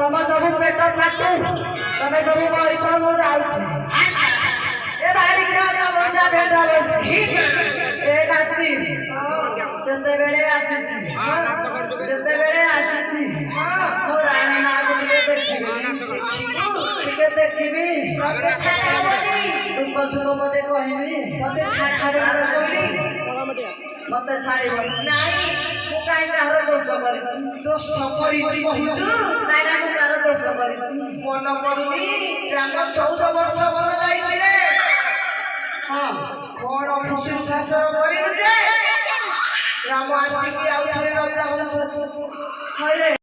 तुम सब पेट खाते तुम सब बहित मु जाऊँ ए बाड़ी क्या बसा भेटा बसी ए नाती जते बेले आसीछि जते बेले आसीछि मो राणी ना को देखिबी देखिबी तते छाड़ाबनी दुख सुख मते कहिबी तते छाड़ाबनी मते छाड़िबो नाही मु काई काहर दोष करिछि कहिछु नाई ना मु काहर दोष करिछि मन पडुनी राम 14 वर्ष बन जाईतिले हां कोन खुशी फासर करिनु जे राम आसी की आउ थरे रजा हो